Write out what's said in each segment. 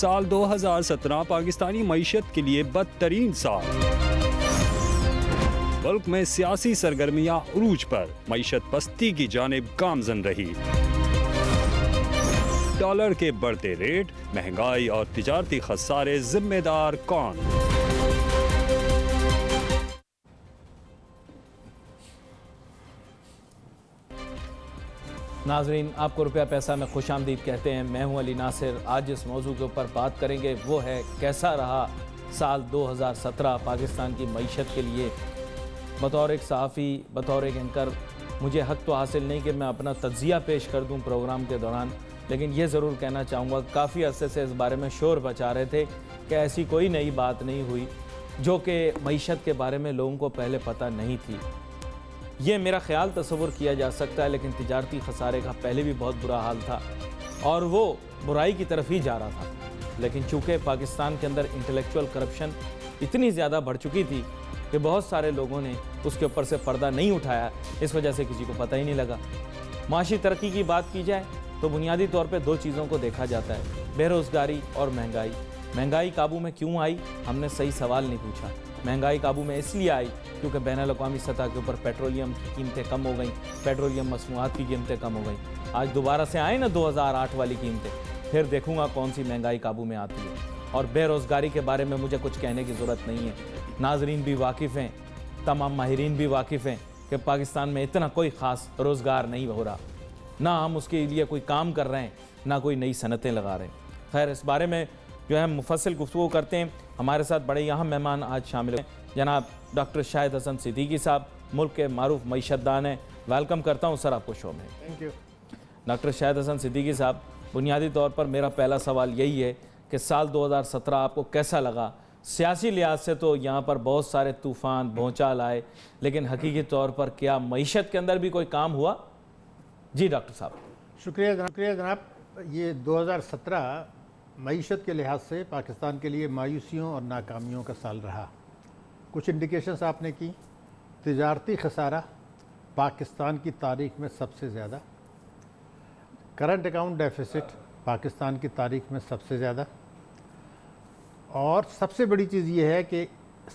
سال 2017 پاکستانی معیشت کے لیے بدترین سال۔ ملک میں سیاسی سرگرمیاں عروج پر، معیشت پستی کی جانب گامزن رہی۔ ڈالر کے بڑھتے ریٹ، مہنگائی اور تجارتی خسارے ذمہ دار کون؟ ناظرین، آپ کو روپیہ پیسہ میں خوش آمدید کہتے ہیں۔ میں ہوں علی ناصر۔ آج جس موضوع کے اوپر بات کریں گے وہ ہے کیسا رہا سال 2017 پاکستان کی معیشت کے لیے۔ بطور ایک صحافی، بطور ایک اینکر، مجھے حق تو حاصل نہیں کہ میں اپنا تجزیہ پیش کر دوں پروگرام کے دوران، لیکن یہ ضرور کہنا چاہوں گا کافی عرصے سے اس بارے میں شور بچا رہے تھے کہ ایسی کوئی نئی بات نہیں ہوئی جو کہ معیشت کے بارے میں لوگوں کو پہلے پتہ نہیں تھی۔ یہ میرا خیال تصور کیا جا سکتا ہے، لیکن تجارتی خسارے کا پہلے بھی بہت برا حال تھا اور وہ برائی کی طرف ہی جا رہا تھا، لیکن چونکہ پاکستان کے اندر انٹلیکچوئل کرپشن اتنی زیادہ بڑھ چکی تھی کہ بہت سارے لوگوں نے اس کے اوپر سے پردہ نہیں اٹھایا، اس وجہ سے کسی کو پتہ ہی نہیں لگا۔ معاشی ترقی کی بات کی جائے تو بنیادی طور پہ دو چیزوں کو دیکھا جاتا ہے، بے روزگاری اور مہنگائی۔ مہنگائی قابو میں کیوں آئی؟ ہم نے صحیح سوال نہیں پوچھا۔ مہنگائی قابو میں اس لیے آئی کیونکہ بین الاقوامی سطح کے اوپر پیٹرولیم کی قیمتیں کم ہو گئیں، پیٹرولیم مصنوعات کی قیمتیں کم ہو گئیں۔ آج دوبارہ سے آئیں نا 2008 والی قیمتیں، پھر دیکھوں گا کون سی مہنگائی قابو میں آتی ہے۔ اور بے روزگاری کے بارے میں مجھے کچھ کہنے کی ضرورت نہیں ہے، ناظرین بھی واقف ہیں، تمام ماہرین بھی واقف ہیں کہ پاکستان میں اتنا کوئی خاص روزگار نہیں ہو رہا، نہ ہم اس کے لیے کوئی کام کر رہے ہیں، نہ کوئی نئی صنعتیں لگا رہے ہیں۔ خیر، اس بارے میں جو ہے مفصل گفتگو کرتے ہیں۔ ہمارے ساتھ بڑے اہم مہمان آج شامل ہیں، جناب ڈاکٹر شاہد حسن صدیقی صاحب، ملک کے معروف معیشت دان ہیں۔ ویلکم کرتا ہوں سر آپ کو شو میں۔ Thank you. ڈاکٹر شاہد حسن صدیقی صاحب، بنیادی طور پر میرا پہلا سوال یہی ہے کہ سال 2017 آپ کو کیسا لگا؟ سیاسی لحاظ سے تو یہاں پر بہت سارے طوفان بھونچال آئے، لیکن حقیقی طور پر کیا معیشت کے اندر بھی کوئی کام ہوا؟ جی ڈاکٹر صاحب۔ شکریہ جناب۔ یہ 2017 معیشت کے لحاظ سے پاکستان کے لیے مایوسیوں اور ناکامیوں کا سال رہا۔ کچھ انڈیکیشنز آپ نے کی۔ تجارتی خسارہ پاکستان کی تاریخ میں سب سے زیادہ، کرنٹ اکاؤنٹ ڈیفیسٹ پاکستان کی تاریخ میں سب سے زیادہ، اور سب سے بڑی چیز یہ ہے کہ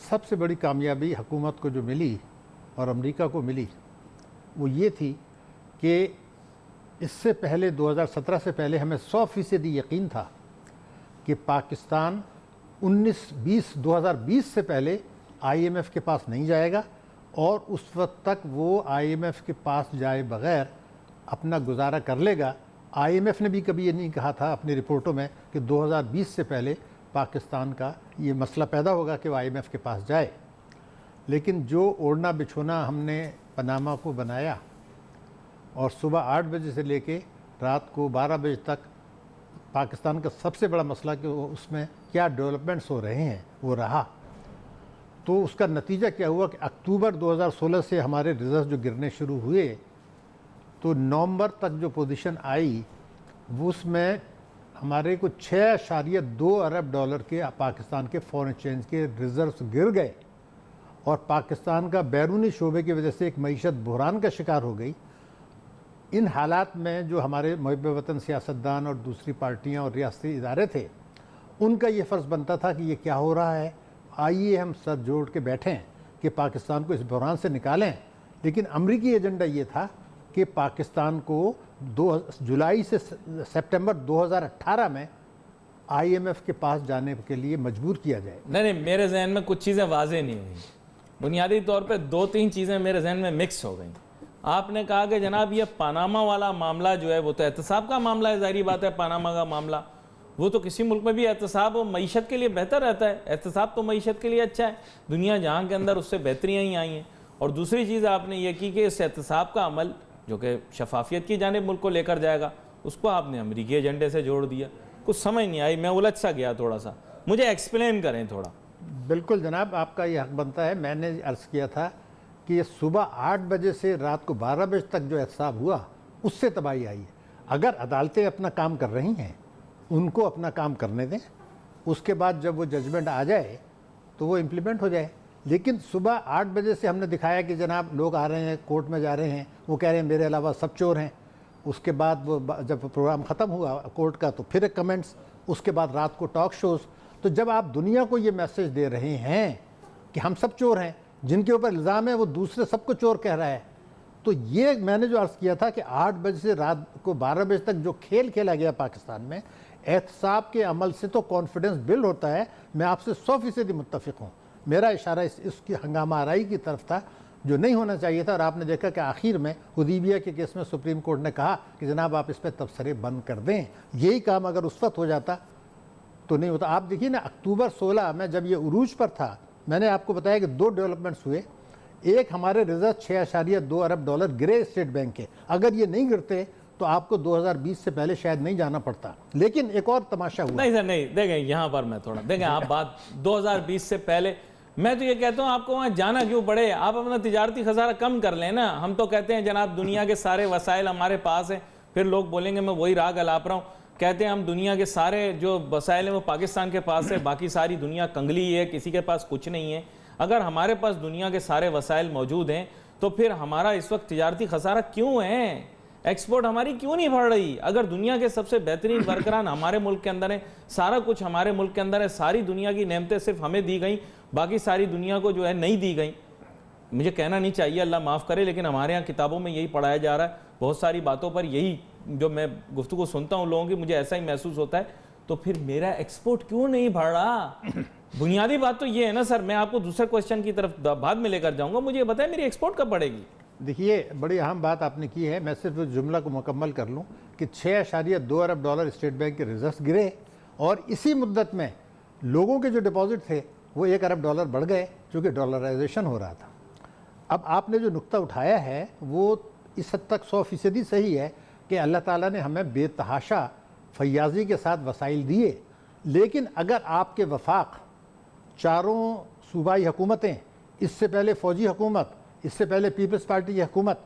سب سے بڑی کامیابی حکومت کو جو ملی اور امریکہ کو ملی وہ یہ تھی کہ اس سے پہلے 2017 سے پہلے ہمیں 100% یقین تھا کہ پاکستان 2020 سے پہلے آئی ایم ایف کے پاس نہیں جائے گا، اور اس وقت تک وہ آئی ایم ایف کے پاس جائے بغیر اپنا گزارا کر لے گا۔ آئی ایم ایف نے بھی کبھی یہ نہیں کہا تھا اپنی رپورٹوں میں کہ 2020 سے پہلے پاکستان کا یہ مسئلہ پیدا ہوگا کہ وہ آئی ایم ایف کے پاس جائے۔ لیکن جو اوڑھنا بچھونا ہم نے پاناما کو بنایا، اور صبح 8 بجے سے لے کے رات کو 12 بجے تک پاکستان کا سب سے بڑا مسئلہ کہ اس میں کیا ڈیولپمنٹس ہو رہے ہیں وہ رہا، تو اس کا نتیجہ کیا ہوا کہ اکتوبر 2016 سے ہمارے ریزلٹس جو گرنے شروع ہوئے تو نومبر تک جو پوزیشن آئی وہ اس میں ہمارے کو 6.2 ارب ڈالر کے پاکستان کے فورن ایکسچینج کے ریزروز گر گئے، اور پاکستان کا بیرونی شعبے کی وجہ سے ایک معیشت بحران کا شکار ہو گئی۔ ان حالات میں جو ہمارے محب وطن سیاستدان اور دوسری پارٹیاں اور ریاستی ادارے تھے، ان کا یہ فرض بنتا تھا کہ یہ کیا ہو رہا ہے، آئیے ہم سر جوڑ کے بیٹھیں کہ پاکستان کو اس بحران سے نکالیں۔ لیکن امریکی ایجنڈا یہ تھا کہ پاکستان کو جولائی سے سپٹمبر 2018 میں آئی ایم ایف کے پاس جانے کے لیے مجبور کیا جائے۔ نہیں، میرے ذہن میں کچھ چیزیں واضح نہیں ہوئیں، بنیادی طور پہ 2-3 چیزیں میرے ذہن میں مکس ہو گئیں۔ آپ نے کہا کہ جناب یہ پاناما والا معاملہ جو ہے وہ تو احتساب کا معاملہ ہے، ظاہری بات ہے پاناما کا معاملہ، وہ تو کسی ملک میں بھی احتساب و معیشت کے لیے بہتر رہتا ہے، احتساب تو معیشت کے لیے اچھا ہے، دنیا جہاں کے اندر اس سے بہتریاں ہی آئی ہیں۔ اور دوسری چیز آپ نے یہ کی کہ اس احتساب کا عمل جو کہ شفافیت کی جانب ملک کو لے کر جائے گا، اس کو آپ نے امریکی ایجنڈے سے جوڑ دیا۔ کچھ سمجھ نہیں آئی، میں الجھ سا گیا تھوڑا سا، مجھے ایکسپلین کریں تھوڑا۔ بالکل جناب، آپ کا یہ حق بنتا ہے۔ میں نے عرض کیا تھا کہ یہ صبح 8 بجے سے رات کو 12 بجے تک جو احتساب ہوا اس سے تباہی آئی ہے۔ اگر عدالتیں اپنا کام کر رہی ہیں ان کو اپنا کام کرنے دیں، اس کے بعد جب وہ ججمنٹ آ جائے تو وہ امپلیمنٹ ہو جائے۔ لیکن صبح 8 بجے سے ہم نے دکھایا کہ جناب لوگ آ رہے ہیں، کورٹ میں جا رہے ہیں، وہ کہہ رہے ہیں میرے علاوہ سب چور ہیں۔ اس کے بعد وہ جب پروگرام ختم ہوا کورٹ کا تو پھر ایک کمنٹس، اس کے بعد رات کو ٹاک شوز. تو جب آپ دنیا کو یہ میسج دے رہے ہیں کہ ہم سب چور ہیں، جن کے اوپر الزام ہے وہ دوسرے سب کو چور کہہ رہا ہے، تو یہ میں نے جو عرض کیا تھا کہ 8 بجے سے رات کو 12 بجے تک جو کھیل کھیلا گیا پاکستان میں، احتساب کے عمل سے تو کانفیڈنس بلڈ ہوتا ہے. میں آپ سے 100% متفق ہوں. میرا اشارہ اس کی ہنگامہ آرائی کی طرف تھا جو نہیں ہونا چاہیے تھا. اور آپ نے دیکھا کہ آخر میں حدیبیہ کے کیس میں سپریم کورٹ نے کہا کہ جناب آپ اس پہ تبصرے بند کر دیں. یہی کام اگر اس وقت ہو جاتا تو نہیں ہوتا. آپ دیکھیے نا، اکتوبر 16 میں جب یہ عروج پر تھا، میں نے آپ کو بتایا کہ 2 ڈیولپمنٹس ہوئے. ایک، ہمارے ریزرو 6.2 ارب ڈالر گرے اسٹیٹ بینک کے. اگر یہ نہیں گرتے تو آپ کو 2020 سے پہلے شاید نہیں جانا پڑتا. لیکن ایک اور تماشا ہوا. نہیں سر نہیں، دیکھیں یہاں پر میں تھوڑا دیکھیں آپ بات 2020 سے پہلے، میں تو یہ کہتا ہوں آپ کو وہاں جانا کیوں پڑے، آپ اپنا تجارتی خسارہ کم کر لیں نا. ہم تو کہتے ہیں جناب دنیا کے سارے وسائل ہمارے پاس ہیں، پھر لوگ بولیں گے میں وہی راگ الاپ رہا ہوں. کہتے ہیں ہم دنیا کے سارے جو وسائل ہیں وہ پاکستان کے پاس ہے، باقی ساری دنیا کنگلی ہے، کسی کے پاس کچھ نہیں ہے. اگر ہمارے پاس دنیا کے سارے وسائل موجود ہیں تو پھر ہمارا اس وقت تجارتی خسارہ کیوں ہے؟ ایکسپورٹ ہماری کیوں نہیں بڑھ رہی؟ اگر دنیا کے سب سے بہترین ورکران ہمارے ملک کے اندر ہیں، سارا کچھ ہمارے ملک کے اندر ہے، ساری دنیا کی نعمتیں صرف ہمیں دی گئیں، باقی ساری دنیا کو جو ہے نہیں دی گئیں. مجھے کہنا نہیں چاہیے، اللہ معاف کرے، لیکن ہمارے ہاں کتابوں میں یہی پڑھایا جا رہا ہے. بہت ساری باتوں پر یہی جو میں گفتگو سنتا ہوں لوگوں کی، مجھے ایسا ہی محسوس ہوتا ہے. تو پھر میرا ایکسپورٹ کیوں نہیں بڑھ رہا؟ بنیادی بات تو یہ ہے نا سر. میں آپ کو دوسرے کوشچن کی طرف بعد میں لے کر جاؤں گا. مجھے یہ بتائیں میری ایکسپورٹ کب بڑھے گی؟ دیکھیے، بڑی اہم بات آپ نے کی ہے. میں صرف اس جملہ کو مکمل کر لوں کہ 6.2 ارب ڈالر اسٹیٹ بینک کے ریزروز گرے، اور اسی مدت میں لوگوں کے جو ڈپازٹ تھے وہ 1 ارب ڈالر بڑھ گئے، چونکہ ڈالرائزیشن ہو رہا تھا. اب آپ نے جو نقطہ اٹھایا ہے وہ اس حد تک 100% صحیح ہے کہ اللہ تعالیٰ نے ہمیں بے تحاشا فیاضی کے ساتھ وسائل دیے. لیکن اگر آپ کے وفاق، چاروں صوبائی حکومتیں، اس سے پہلے فوجی حکومت، اس سے پہلے پیپلز پارٹی کی حکومت،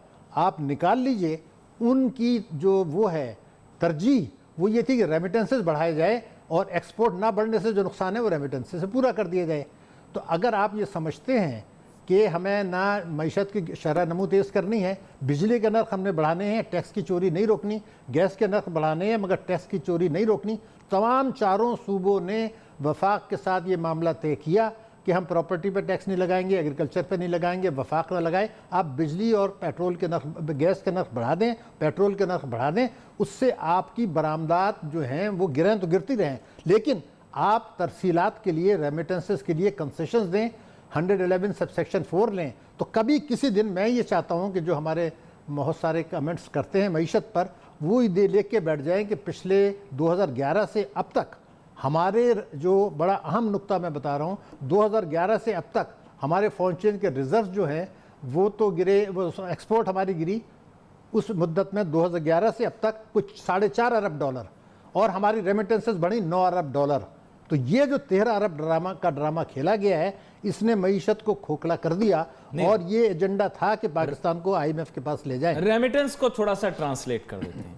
آپ نکال لیجئے، ان کی جو وہ ہے ترجیح وہ یہ تھی کہ ریمیٹنسز بڑھائے جائے اور ایکسپورٹ نہ بڑھنے سے جو نقصان ہے وہ ریمیٹنسز سے پورا کر دیا جائے. تو اگر آپ یہ سمجھتے ہیں کہ ہمیں نہ معیشت کی شرح نمو تیز کرنی ہے، بجلی کے نرخ ہم نے بڑھانے ہیں، ٹیکس کی چوری نہیں روکنی، گیس کے نرخ بڑھانے ہیں مگر ٹیکس کی چوری نہیں روکنی. تمام چاروں صوبوں نے وفاق کے ساتھ یہ معاملہ طے کیا کہ ہم پراپرٹی پہ ٹیکس نہیں لگائیں گے، ایگریکلچر پہ نہیں لگائیں گے، وفاق نہ لگائے. آپ بجلی اور پیٹرول کے نرخ، گیس کے نرخ بڑھا دیں، پیٹرول کے نرخ بڑھا دیں، اس سے آپ کی برآمدات جو ہیں وہ گریں تو گرتی رہیں، لیکن آپ ترسیلات کے لیے، ریمیٹنسز کے لیے کنسیشنز دیں، 111 سب سیکشن 4 لیں. تو کبھی کسی دن میں یہ چاہتا ہوں کہ جو ہمارے بہت سارے کمنٹس کرتے ہیں معیشت پر، وہ لے کے بیٹھ جائیں کہ پچھلے 2011 سے اب تک ہمارے، جو بڑا اہم نقطہ میں بتا رہا ہوں، 2011 سے اب تک ہمارے فورن چین کے ریزرو جو ہیں وہ تو گرے، وہ ایکسپورٹ ہماری گری اس مدت میں 2011 سے اب تک کچھ 4.5 ارب ڈالر، اور ہماری ریمیٹنسز بڑھی 9 ارب ڈالر. تو یہ جو 13 ارب ڈرامہ کھیلا گیا ہے، اس نے معیشت کو کھوکھلا کر دیا، اور یہ ایجنڈا تھا کہ پاکستان کو IMF کے پاس لے جائیں. ریمیٹنس کو تھوڑا سا ٹرانسلیٹ کر دیتے ہیں.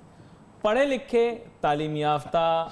پڑھے لکھے، تعلیم یافتہ،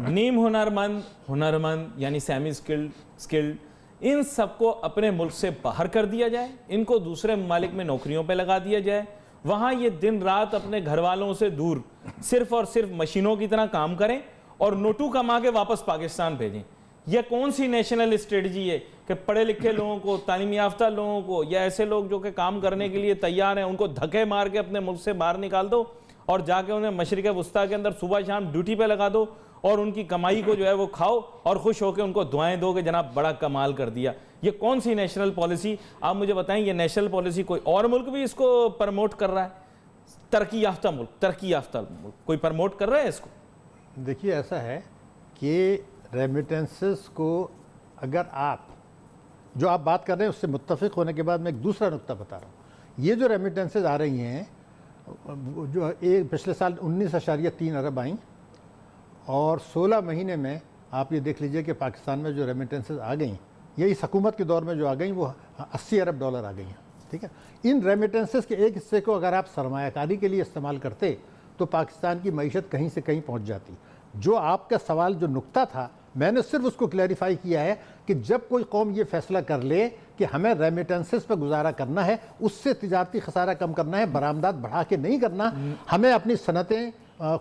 نیم ہنرمند یعنی سیمی سکلڈ، ان سب کو اپنے ملک سے باہر کر دیا جائے، ان کو دوسرے ممالک میں نوکریوں پہ لگا دیا جائے، وہاں یہ دن رات اپنے گھر والوں سے دور صرف اور صرف مشینوں کی طرح کام کریں اور نوٹو کما کے واپس پاکستان بھیجیں. یہ کون سی نیشنل اسٹریٹجی ہے کہ پڑھے لکھے لوگوں کو، تعلیم یافتہ لوگوں کو، یا ایسے لوگ جو کہ کام کرنے کے لیے تیار ہیں، ان کو دھکے مار کے اپنے ملک سے باہر نکال دو اور جا کے انہیں مشرق وسطیٰ کے اندر صبح شام ڈیوٹی پہ لگا دو اور ان کی کمائی کو جو ہے وہ کھاؤ اور خوش ہو کے ان کو دعائیں دو کہ جناب بڑا کمال کر دیا. یہ کون سی نیشنل پالیسی؟ آپ مجھے بتائیں. یہ نیشنل پالیسی کوئی اور ملک بھی اس کو پرموٹ کر رہا ہے؟ ترقی یافتہ ملک کوئی پرموٹ کر رہا ہے اس کو؟ دیکھیے، ایسا ہے کہ ریمیٹنسز کو اگر آپ جو آپ بات کر رہے ہیں اس سے متفق ہونے کے بعد میں ایک دوسرا نقطہ بتا رہا ہوں. یہ جو ریمیٹنسز آ رہی ہیں، جو پچھلے سال 19.3 ارب آئیں، اور 16 مہینے میں آپ یہ دیکھ لیجئے کہ پاکستان میں جو ریمیٹنسز آ گئیں، یہ اس حکومت کے دور میں جو آ گئیں وہ 80 ارب ڈالر آ گئی ہیں. ٹھیک ہے، ان ریمیٹنسز کے ایک حصے کو اگر آپ سرمایہ کاری کے لیے استعمال کرتے تو پاکستان کی معیشت کہیں سے کہیں پہنچ جاتی. جو آپ کا سوال جو نقطہ تھا، میں نے صرف اس کو کلیریفائی کیا ہے کہ جب کوئی قوم یہ فیصلہ کر لے کہ ہمیں ریمیٹنسز پہ گزارا کرنا ہے، اس سے تجارتی خسارہ کم کرنا ہے، برآمدات بڑھا کے نہیں کرنا، ہمیں اپنی صنعتیں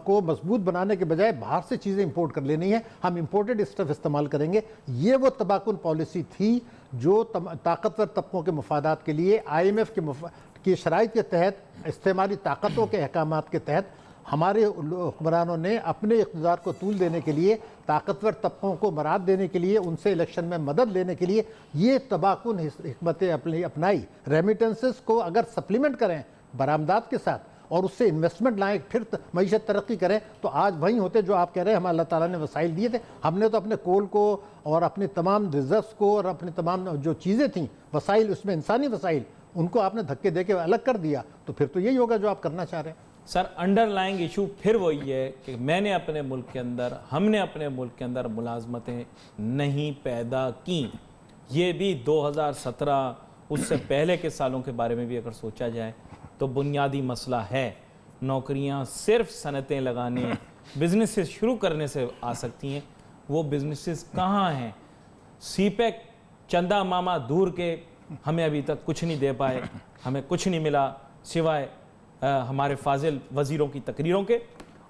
کو مضبوط بنانے کے بجائے باہر سے چیزیں امپورٹ کر لینی ہیں، ہم امپورٹڈ اسٹف استعمال کریں گے۔ یہ وہ تباکن پالیسی تھی جو طاقتور طبقوں کے مفادات کے لیے IMF کی شرائط کے تحت، استعماری طاقتوں کے احکامات کے تحت ہمارے حکمرانوں نے اپنے اقتدار کو طول دینے کے لیے، طاقتور طبقوں کو مراد دینے کے لیے، ان سے الیکشن میں مدد لینے کے لیے یہ تباکن حکمتیں اپنائی۔ ریمیٹنسز کو اگر سپلیمنٹ کریں برآمدات کے ساتھ اور اس سے انویسٹمنٹ لائیں، پھر معیشت ترقی کریں، تو آج وہیں ہوتے جو آپ کہہ رہے ہیں ہم اللہ تعالیٰ نے وسائل دیے تھے۔ ہم نے تو اپنے کول کو اور اپنے تمام ریزروز کو اور اپنے تمام جو چیزیں تھیں وسائل، اس میں انسانی وسائل، ان کو آپ نے دھکے دے کے الگ کر دیا، تو پھر تو یہی ہوگا جو آپ کرنا چاہ رہے ہیں۔ سر انڈر لائنگ ایشو پھر وہی ہے کہ میں نے اپنے ملک کے اندر، ہم نے اپنے ملک کے اندر ملازمتیں نہیں پیدا کیں۔ یہ بھی 2017 اس سے پہلے کے سالوں کے بارے میں بھی اگر سوچا جائے تو بنیادی مسئلہ ہے۔ نوکریاں صرف صنعتیں لگانے، بزنسز شروع کرنے سے آ سکتی ہیں، وہ بزنسز کہاں ہیں؟ سی پیک چندہ ماما دور کے ہمیں ابھی تک کچھ نہیں دے پائے، ہمیں کچھ نہیں ملا سوائے ہمارے فاضل وزیروں کی تقریروں کے،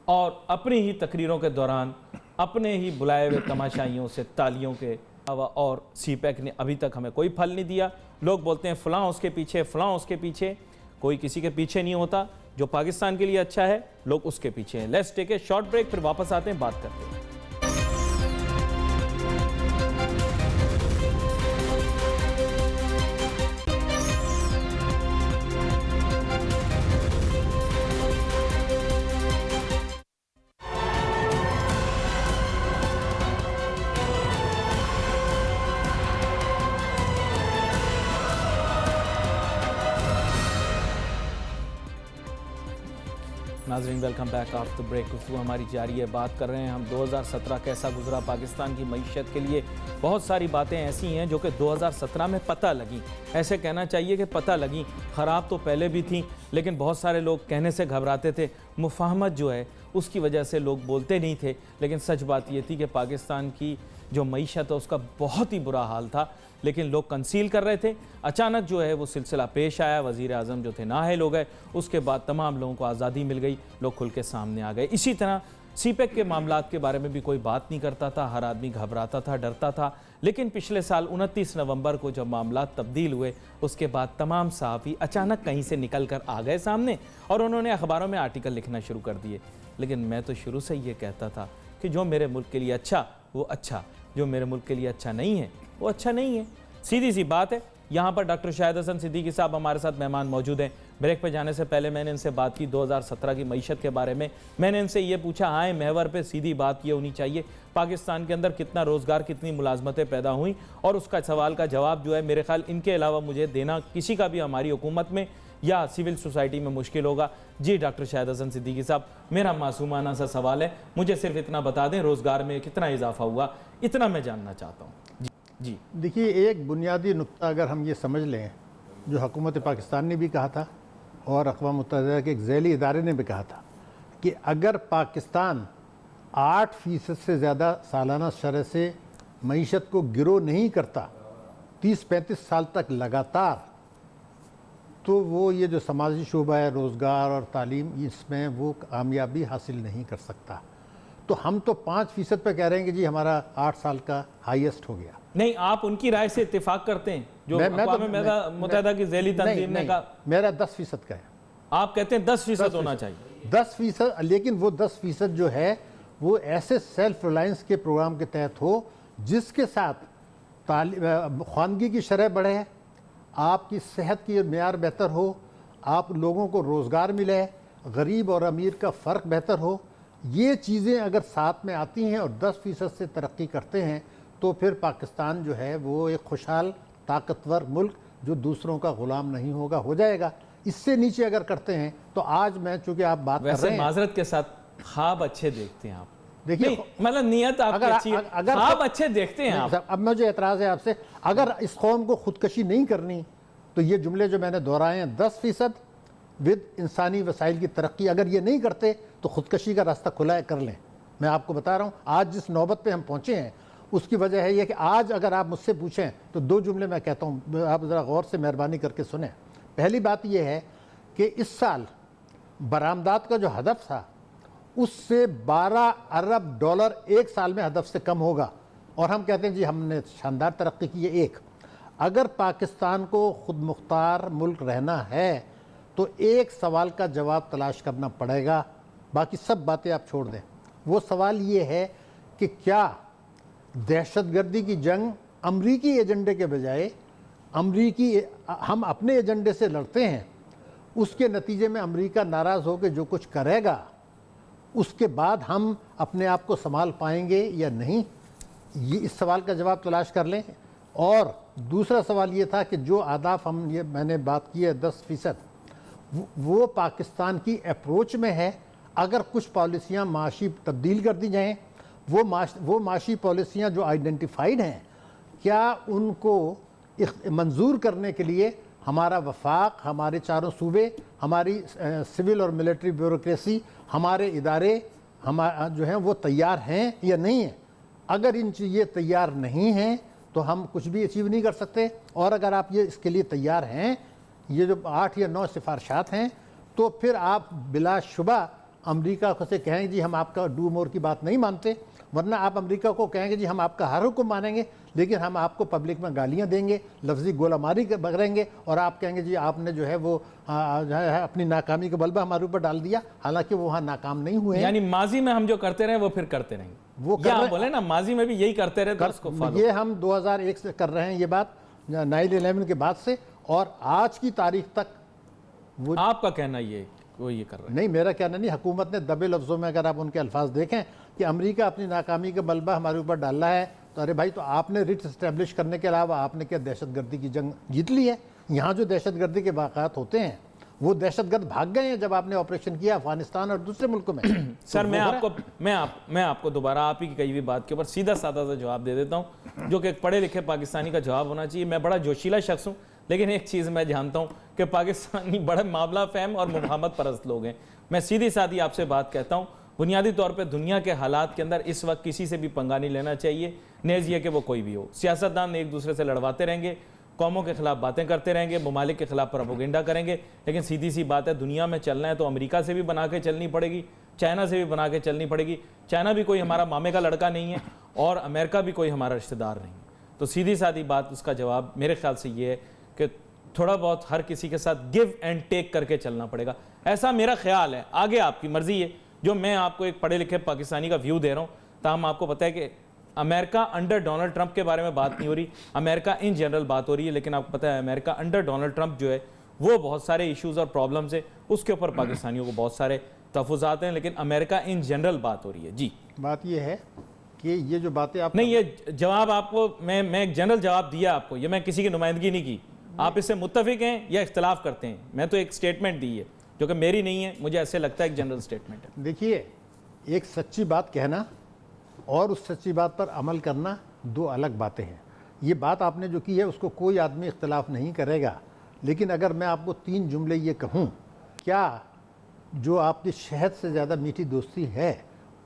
اور اپنی ہی تقریروں کے دوران اپنے ہی بلائے ہوئے تماشائیوں سے تالیوں کے علاوہ اور سی پیک نے ابھی تک ہمیں کوئی پھل نہیں دیا۔ لوگ بولتے ہیں فلاں اس کے پیچھے، فلاں اس کے پیچھے، کوئی کسی کے پیچھے نہیں ہوتا۔ جو پاکستان کے لیے اچھا ہے لوگ اس کے پیچھے ہیں۔ Let's take a short break, پھر واپس آتے ہیں، بات کرتے ہیں۔ ناظرین ویلکم بیک آفٹر بریک۔ گفتگو ہماری جاری ہے، بات کر رہے ہیں ہم 2017 کیسا گزرا پاکستان کی معیشت کے لیے۔ بہت ساری باتیں ایسی ہیں جو کہ 2017 میں پتہ لگیں، ایسے کہنا چاہیے کہ پتہ لگیں۔ خراب تو پہلے بھی تھیں لیکن بہت سارے لوگ کہنے سے گھبراتے تھے، مفاہمت جو ہے اس کی وجہ سے لوگ بولتے نہیں تھے، لیکن سچ بات یہ تھی کہ پاکستان کی جو معیشت ہے اس کا بہت ہی برا حال تھا، لیکن لوگ کنسیل کر رہے تھے۔ اچانک جو ہے وہ سلسلہ پیش آیا، وزیر اعظم جو تھے نااہل ہو گئے، اس کے بعد تمام لوگوں کو آزادی مل گئی، لوگ کھل کے سامنے آ گئے۔ اسی طرح سی پیک کے معاملات کے بارے میں بھی کوئی بات نہیں کرتا تھا، ہر آدمی گھبراتا تھا، ڈرتا تھا، لیکن پچھلے سال 29 نومبر کو جب معاملات تبدیل ہوئے، اس کے بعد تمام صحافی اچانک کہیں سے نکل کر آ گئے سامنے اور انہوں نے اخباروں میں آرٹیکل لکھنا شروع کر دیے۔ لیکن میں تو شروع سے یہ کہتا تھا کہ جو میرے ملک کے لیے اچھا وہ اچھا، جو میرے ملک کے لیے اچھا نہیں ہے وہ اچھا نہیں ہے۔ سیدھی سی بات ہے۔ یہاں پر ڈاکٹر شاہد حسن صدیقی صاحب ہمارے ساتھ مہمان موجود ہیں۔ بریک پہ جانے سے پہلے میں نے ان سے بات کی 2017 کی معیشت کے بارے میں نے ان سے یہ پوچھا، آئیں محور پہ سیدھی بات یہ ہونی چاہیے، پاکستان کے اندر کتنا روزگار، کتنی ملازمتیں پیدا ہوئیں، اور اس کا سوال کا جواب جو ہے میرے خیال ان کے علاوہ مجھے دینا کسی کا بھی ہماری حکومت میں یا سول سوسائٹی میں مشکل ہوگا۔ جی ڈاکٹر شاہد حسن صدیقی صاحب، میرا معصومانہ سا سوال ہے، مجھے صرف اتنا بتا دیں روزگار میں کتنا اضافہ ہوا، اتنا میں جاننا چاہتا ہوں۔ جی دیکھیے، ایک بنیادی نقطہ اگر ہم یہ سمجھ لیں، جو حکومت پاکستان نے بھی کہا تھا اور اقوام متحدہ کے ایک ذیلی ادارے نے بھی کہا تھا کہ اگر پاکستان 8% سے زیادہ سالانہ شرح سے معیشت کو گرو نہیں کرتا 30-35 سال تک لگاتار، تو وہ یہ جو سماجی شعبہ ہے، روزگار اور تعلیم، اس میں وہ کامیابی حاصل نہیں کر سکتا۔ تو ہم تو 5% پہ کہہ رہے ہیں کہ جی ہمارا 8 سال کا ہائیسٹ ہو گیا۔ نہیں، آپ ان کی رائے سے اتفاق کرتے ہیں جو اقوام متحدہ کی ذیلی تنظیم نے کہا؟ میرا 10% کا ہے۔ آپ کہتے ہیں 10% ہونا چاہیے؟ 10%، لیکن وہ 10% جو ہے وہ ایسے سیلف ریلائنس کے پروگرام کے تحت ہو جس کے ساتھ خواندگی کی شرح بڑھے، آپ کی صحت کی معیار بہتر ہو، آپ لوگوں کو روزگار ملے، غریب اور امیر کا فرق بہتر ہو۔ یہ چیزیں اگر ساتھ میں آتی ہیں اور 10% سے ترقی کرتے ہیں تو پھر پاکستان جو ہے وہ ایک خوشحال طاقتور ملک جو دوسروں کا غلام نہیں ہوگا ہو جائے گا۔ اس سے نیچے اگر کرتے ہیں تو آج میں چونکہ آپ بات کر رہے ہیں، ویسے معذرت کے ساتھ خواب اچھے دیکھتے ہیں آپ، دیکھیے مطلب نیت آپ کی اچھی ہے، خواب اچھے دیکھتے ہیں آپ۔ اب مجھے اعتراض ہے آپ سے، اگر اس قوم کو خودکشی نہیں کرنی تو یہ جملے جو میں نے دہرائے ہیں 10% ود انسانی وسائل کی ترقی، اگر یہ نہیں کرتے تو خودکشی کا راستہ کھلا ہے، کر لیں۔ میں آپ کو بتا رہا ہوں آج جس نوبت پہ ہم پہنچے ہیں اس کی وجہ ہے یہ کہ آج اگر آپ مجھ سے پوچھیں تو 2 جملے میں کہتا ہوں، آپ ذرا غور سے مہربانی کر کے سنیں۔ پہلی بات یہ ہے کہ اس سال برآمدات کا جو ہدف تھا اس سے 12 ارب ڈالر ایک سال میں ہدف سے کم ہوگا، اور ہم کہتے ہیں جی ہم نے شاندار ترقی کی ہے. ایک، اگر پاکستان کو خود مختار ملک رہنا ہے تو ایک سوال کا جواب تلاش کرنا پڑے گا، باقی سب باتیں آپ چھوڑ دیں. وہ سوال یہ ہے کہ کیا دہشت گردی کی جنگ امریکی ایجنڈے کے بجائے ہم اپنے ایجنڈے سے لڑتے ہیں، اس کے نتیجے میں امریکہ ناراض ہو کے جو کچھ کرے گا اس کے بعد ہم اپنے آپ کو سنبھال پائیں گے یا نہیں؟ یہ اس سوال کا جواب تلاش کر لیں. اور دوسرا سوال یہ تھا کہ جو اہداف میں نے بات کی ہے 10%، وہ پاکستان کی اپروچ میں ہے. اگر کچھ پالیسیاں معاشی تبدیل کر دی جائیں، وہ معاشی پالیسیاں جو آئیڈینٹیفائیڈ ہیں، کیا ان کو منظور کرنے کے لیے ہمارا وفاق، ہمارے چاروں صوبے، ہماری سول اور ملٹری بیوروکریسی، ہمارے ادارے جو ہیں وہ تیار ہیں یا نہیں ہیں؟ اگر یہ تیار نہیں ہیں تو ہم کچھ بھی اچیو نہیں کر سکتے. اور اگر آپ اس کے لیے تیار ہیں، یہ جو 8 یا 9 سفارشات ہیں، تو پھر آپ بلا شبہ امریکہ سے کہیں گے جی ہم آپ کا ڈو مور کی بات نہیں مانتے، ورنہ آپ امریکہ کو کہیں گے جی ہم آپ کا ہر حکم مانیں گے لیکن ہم آپ کو پبلک میں گالیاں دیں گے، لفظی گولہ ماری کریں گے، اور آپ کہیں گے جی آپ نے جو ہے وہ اپنی ناکامی کا بلبہ ہمارے اوپر ڈال دیا، حالانکہ وہ وہاں ناکام نہیں ہوئے ہیں. یعنی ماضی میں ہم جو کرتے رہے وہ پھر کرتے رہیں گے، وہ آپ بولیں نا ماضی میں بھی یہی کرتے رہے تو اس کو فالو. یہ ہم 2001 سے کر رہے ہیں یہ بات، 9/11 کے بعد سے، اور آج کی تاریخ تک آپ کا کہنا یہ وہ یہ کر رہے ہیں؟ نہیں، میرا کہنا نہیں. حکومت نے دبے لفظوں میں، اگر آپ ان کے الفاظ دیکھیں کہ امریکہ اپنی ناکامی کا ملبہ ہمارے اوپر ڈال رہا ہے، تو ارے بھائی تو آپ نے ریٹ اسٹیبلش کرنے کے علاوہ آپ نے کیا دہشت گردی کی جنگ جیت لی ہے؟ یہاں جو دہشت گردی کے واقعات ہوتے ہیں وہ دہشت گرد بھاگ گئے ہیں جب آپ نے آپریشن کیا افغانستان اور دوسرے ملکوں میں. سر میں آپ کو دوبارہ آپ ہی کی کئی ہوئی بات کے اوپر سیدھا سادہ سا جواب دے دیتا ہوں، جو کہ ایک پڑھے لکھے پاکستانی کا جواب ہونا چاہیے. میں بڑا جوشیلا شخص ہوں، لیکن ایک چیز میں جانتا ہوں کہ پاکستانی بڑے معاملہ فہم اور مفاہمت پرست لوگ ہیں. میں سیدھی سادھی آپ سے بات کہتا ہوں، بنیادی طور پہ دنیا کے حالات کے اندر اس وقت کسی سے بھی پنگا نہیں لینا چاہیے، نیز یہ کہ وہ کوئی بھی ہو. سیاستدان ایک دوسرے سے لڑواتے رہیں گے، قوموں کے خلاف باتیں کرتے رہیں گے، ممالک کے خلاف پروپیگنڈا کریں گے، لیکن سیدھی سی بات ہے دنیا میں چلنا ہے تو امریکہ سے بھی بنا کے چلنی پڑے گی، چائنا سے بھی بنا کے چلنی پڑے گی. چائنا بھی کوئی ہمارا مامے کا لڑکا نہیں ہے اور امریکہ بھی کوئی ہمارا رشتہ دار نہیں ہے. تو سیدھی سادھی بات اس کا جواب میرے خیال سے یہ ہے کہ تھوڑا بہت ہر کسی کے ساتھ گیو اینڈ ٹیک کر کے چلنا پڑے گا، ایسا میرا خیال ہے. آگے آپ کی مرضی ہے. جو میں آپ کو ایک پڑھے لکھے پاکستانی کا ویو دے رہا ہوں، تاہم آپ کو پتہ ہے کہ امریکہ انڈر ڈونلڈ ٹرمپ کے بارے میں بات نہیں ہو رہی، امریکہ ان جنرل بات ہو رہی ہے. لیکن آپ کو پتہ ہے امریکہ انڈر ڈونلڈ ٹرمپ جو ہے وہ بہت سارے ایشوز اور پرابلمز ہیں، اس کے اوپر پاکستانیوں کو بہت سارے تحفظات ہیں، لیکن امریکہ ان جنرل بات ہو رہی ہے. جی بات یہ ہے کہ یہ جو باتیں آپ نہیں، یہ جواب آپ کو میں ایک جنرل جواب دیا آپ کو، یہ میں کسی کی نمائندگی نہیں کی. آپ اس سے متفق ہیں یا اختلاف کرتے ہیں؟ میں تو ایک سٹیٹمنٹ دی ہے جو کہ میری نہیں ہے، مجھے ایسے لگتا ہے ایک جنرل سٹیٹمنٹ ہے. دیکھیے، ایک سچی بات کہنا اور اس سچی بات پر عمل کرنا دو الگ باتیں ہیں. یہ بات آپ نے جو کی ہے اس کو کوئی آدمی اختلاف نہیں کرے گا، لیکن اگر میں آپ کو 3 جملے یہ کہوں، کیا جو آپ کی شہد سے زیادہ میٹھی دوستی ہے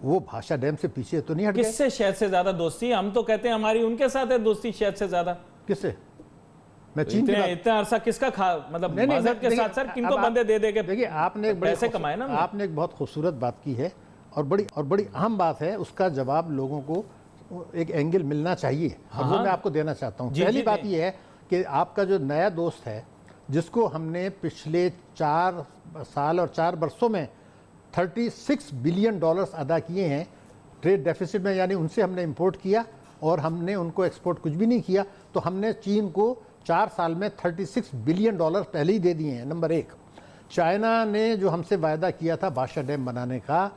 وہ بھاشا ڈیم سے پیچھے تو نہیں ہٹ گئے؟ کس سے شہد سے زیادہ دوستی؟ ہم تو کہتے ہیں ہماری ان کے ساتھ ہے دوستی شہد سے زیادہ. کس سے؟ میں چین کی بات، اتنا عرصہ کس کا مطلب معذرت کے ساتھ سر کن کو بندے دے دے کے دیکھیے آپ نے پیسے کمائے نا. آپ نے ایک بہت خوبصورت بات کی ہے اور بڑی اہم بات ہے، اس کا جواب لوگوں کو ایک اینگل ملنا چاہیے اور وہ میں آپ کو دینا چاہتا ہوں. پہلی بات یہ ہے کہ آپ کا جو نیا دوست ہے جس کو ہم نے پچھلے 4 سال اور 4 برسوں میں $36 بلین ادا کیے ہیں ٹریڈ ڈیفیسٹ میں، یعنی ان سے ہم نے امپورٹ کیا اور ہم نے ان کو ایکسپورٹ کچھ بھی نہیں کیا، تو ہم نے چین کو 4 سال میں $36 بلین پہلے ہی دے دیے ہیں. نمبر 1، چائنا نے جو ہم سے وعدہ کیا تھا بھاشا ڈیم بنانے کا،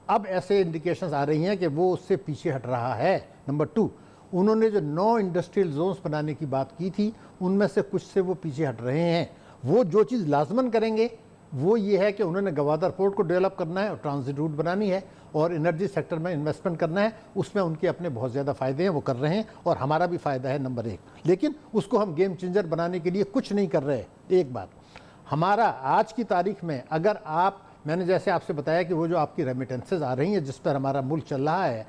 اب ایسے انڈیکیشنز آ رہی ہیں کہ وہ اس سے پیچھے ہٹ رہا ہے. نمبر 2، انہوں نے جو 9 انڈسٹریل زونز بنانے کی بات کی تھی ان میں سے کچھ سے وہ پیچھے ہٹ رہے ہیں. وہ جو چیز لازماً کریں گے وہ یہ ہے کہ انہوں نے گوادر پورٹ کو ڈیولپ کرنا ہے اور ٹرانزٹ روٹ بنانی ہے اور انرجی سیکٹر میں انویسٹمنٹ کرنا ہے. اس میں ان کے اپنے بہت زیادہ فائدے ہیں، وہ کر رہے ہیں اور ہمارا بھی فائدہ ہے نمبر 1. لیکن اس کو ہم گیم چینجر بنانے کے لیے کچھ نہیں کر رہے. ایک بات ہمارا آج کی تاریخ میں، اگر میں نے جیسے آپ سے بتایا کہ وہ جو آپ کی ریمیٹنسز آ رہی ہیں جس پر ہمارا ملک چل رہا ہے،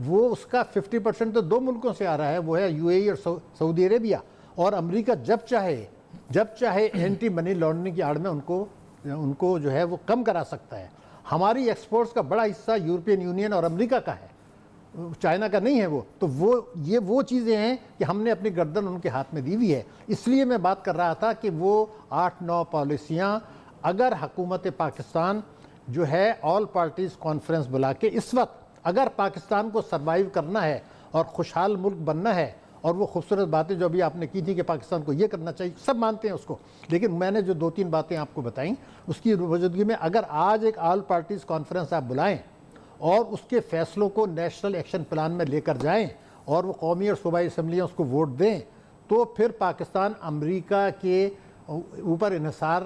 وہ اس کا 50% تو 2 ملکوں سے آ رہا ہے، وہ ہے UAE اور سعودی عربیہ. اور امریکہ جب چاہے اینٹی منی لانڈرنگ کی آڑ میں ان کو جو ہے وہ کم کرا سکتا ہے. ہماری ایکسپورٹس کا بڑا حصہ یورپین یونین اور امریکہ کا ہے، چائنا کا نہیں ہے وہ یہ وہ چیزیں ہیں کہ ہم نے اپنی گردن ان کے ہاتھ میں دی ہوئی ہے۔ اس لیے میں بات کر رہا تھا کہ وہ 8-9 پالیسیاں اگر حکومت پاکستان جو ہے آل پارٹیز کانفرنس بلا کے اس وقت اگر پاکستان کو سروائیو کرنا ہے اور خوشحال ملک بننا ہے، اور وہ خوبصورت باتیں جو ابھی آپ نے کی تھی کہ پاکستان کو یہ کرنا چاہیے، سب مانتے ہیں اس کو، لیکن میں نے جو 2-3 باتیں آپ کو بتائیں اس کی موجودگی میں اگر آج ایک آل پارٹیز کانفرنس آپ بلائیں اور اس کے فیصلوں کو نیشنل ایکشن پلان میں لے کر جائیں اور وہ قومی اور صوبائی اسمبلیاں اس کو ووٹ دیں، تو پھر پاکستان امریکہ کے اوپر انحصار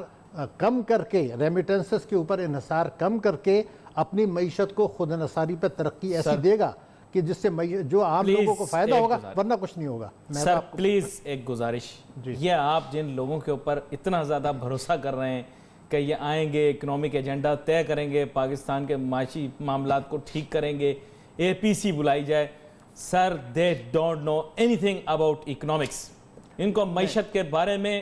کم کر کے، ریمیٹنسز کے اوپر انحصار کم کر کے اپنی معیشت کو خود انحصاری پہ ترقی ایسی دے گا کہ جس سے جو عام لوگوں کو فائدہ ہوگا، ورنہ کچھ نہیں ہوگا۔ سر پلیز ایک گزارش، یہ آپ جن لوگوں کے اوپر اتنا زیادہ بھروسہ کر رہے ہیں کہ یہ آئیں گے، اکنامک ایجنڈا طے کریں گے، پاکستان کے معاشی معاملات کو ٹھیک کریں گے، اے پی سی بلائی جائے، سر they don't know any thing about economics, ان کو معیشت کے بارے میں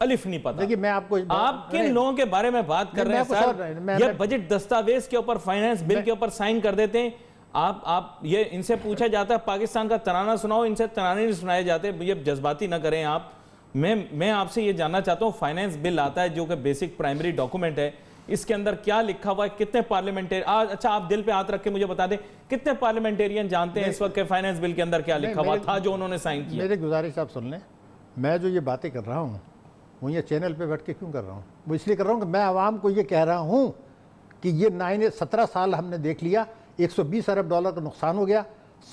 الف نہیں پتا۔ دیکھیے میں آپ کن لوگوں کے بارے میں بات کر رہے ہیں سر؟ یہ بجٹ دستاویز کے اوپر، فائنانس بل کے اوپر سائن کر دیتے ہیں، آپ یہ ان سے پوچھا جاتا ہے پاکستان کا ترانہ سناؤ، ان سے ترانے نہیں سنائے جاتے، یہ جذباتی نہ کریں آپ۔ میں آپ سے یہ جاننا چاہتا ہوں، فائنانس بل آتا ہے جو کہ بیسک پرائمری ڈاکومنٹ ہے، اس کے اندر کیا لکھا ہوا ہے؟ کتنے اچھا آپ دل پہ ہاتھ رکھ کے مجھے بتا دیں کتنے پارلیمنٹیرین جانتے ہیں اس وقت کہ فائنانس بل کے اندر کیا لکھا ہوا تھا جو انہوں نے سائن کیا؟ میرے گزارش آپ سن لیں، میں جو یہ باتیں کر رہا ہوں وہ یہ چینل پہ بیٹھ کے کیوں کر رہا ہوں؟ وہ اس لیے کر رہا ہوں کہ میں عوام کو یہ کہہ رہا ہوں کہ یہ 17 سال ہم نے دیکھ لیا، $120 ارب کا نقصان ہو گیا،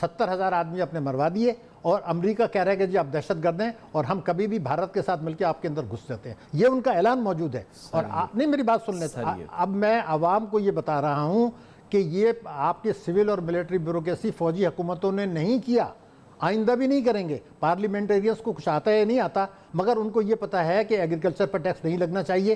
70,000 آدمی اپنے مروا دیے، اور امریکہ کہہ رہا ہے کہ جی آپ دہشت گرد ہیں اور ہم کبھی بھی بھارت کے ساتھ مل کے آپ کے اندر گھس جاتے ہیں، یہ ان کا اعلان موجود ہے۔ اور نہیں میری بات سن لیں، اب میں عوام کو یہ بتا رہا ہوں کہ یہ آپ کے سول اور ملٹری بیوروکریسی فوجی حکومتوں نے نہیں کیا، آئندہ بھی نہیں کریں گے۔ پارلیمنٹیرینز کو کچھ آتا ہے نہیں آتا، مگر ان کو یہ پتا ہے کہ ایگریکلچر پر ٹیکس نہیں لگنا چاہیے،